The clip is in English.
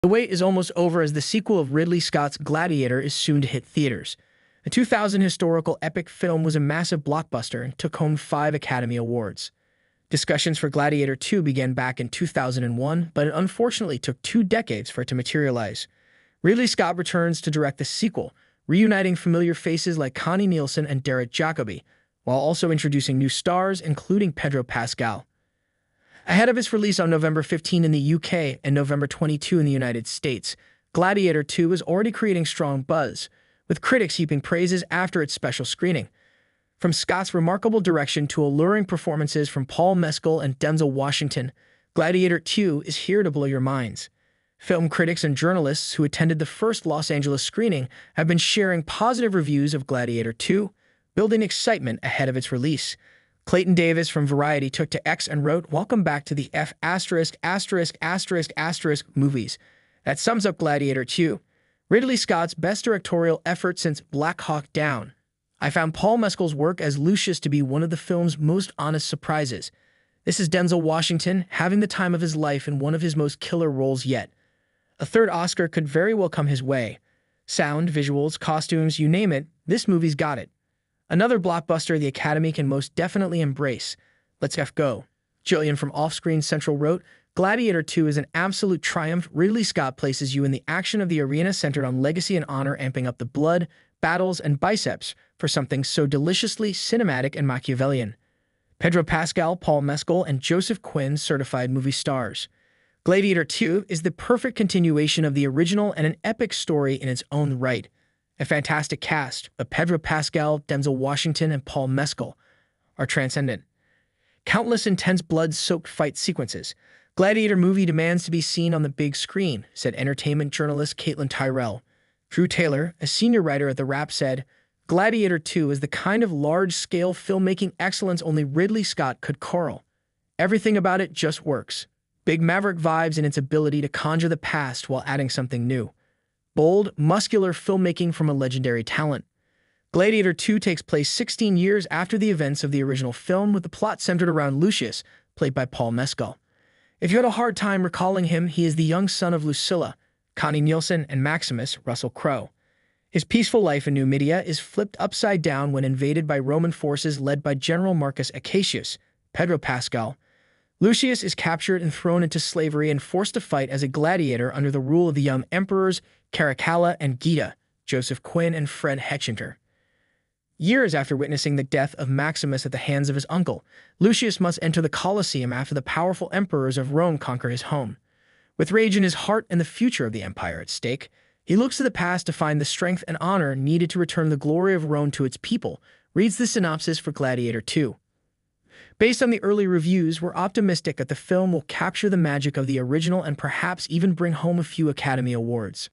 The wait is almost over as the sequel of Ridley Scott's Gladiator is soon to hit theaters. The 2000 historical epic film was a massive blockbuster and took home 5 Academy Awards. Discussions for Gladiator 2 began back in 2001, but it unfortunately took 2 decades for it to materialize. Ridley Scott returns to direct the sequel, reuniting familiar faces like Connie Nielsen and Derek Jacobi, while also introducing new stars, including Pedro Pascal. Ahead of its release on November 15 in the UK and November 22 in the United States, Gladiator 2 is already creating strong buzz, with critics heaping praises after its special screening. From Scott's remarkable direction to alluring performances from Paul Mescal and Denzel Washington, Gladiator 2 is here to blow your minds. Film critics and journalists who attended the first Los Angeles screening have been sharing positive reviews of Gladiator 2, building excitement ahead of its release. Clayton Davis from Variety took to X and wrote, "Welcome back to the movies." That sums up Gladiator 2, Ridley Scott's best directorial effort since Black Hawk Down. I found Paul Mescal's work as Lucius to be one of the film's most honest surprises. This is Denzel Washington having the time of his life in one of his most killer roles yet. A third Oscar could very well come his way. Sound, visuals, costumes, you name it, this movie's got it. Another blockbuster the Academy can most definitely embrace. Let's go. Jillian from Offscreen Central wrote, "Gladiator 2 is an absolute triumph. Ridley Scott places you in the action of the arena centered on legacy and honor, amping up the blood, battles, and biceps for something so deliciously cinematic and Machiavellian." Pedro Pascal, Paul Mescal, and Joseph Quinn certified movie stars. Gladiator 2 is the perfect continuation of the original and an epic story in its own right. A fantastic cast of Pedro Pascal, Denzel Washington, and Paul Mescal are transcendent. Countless intense blood-soaked fight sequences. Gladiator movie demands to be seen on the big screen, said entertainment journalist Caitlin Tyrell. Drew Taylor, a senior writer at The Wrap, said, "Gladiator 2 is the kind of large-scale filmmaking excellence only Ridley Scott could curl. Everything about it just works. Big Maverick vibes in its ability to conjure the past while adding something new. Bold, muscular filmmaking from a legendary talent." Gladiator 2 takes place 16 years after the events of the original film, with the plot centered around Lucius, played by Paul Mescal. If you had a hard time recalling him, he is the young son of Lucilla, Connie Nielsen, and Maximus, Russell Crowe. His peaceful life in Numidia is flipped upside down when invaded by Roman forces led by General Marcus Acacius, Pedro Pascal. Lucius is captured and thrown into slavery and forced to fight as a gladiator under the rule of the young emperors Caracalla and Geta, Joseph Quinn, and Fred Hechinger. Years after witnessing the death of Maximus at the hands of his uncle, Lucius must enter the Colosseum after the powerful emperors of Rome conquer his home. With rage in his heart and the future of the empire at stake, he looks to the past to find the strength and honor needed to return the glory of Rome to its people, reads the synopsis for Gladiator 2. Based on the early reviews, we're optimistic that the film will capture the magic of the original and perhaps even bring home a few Academy Awards.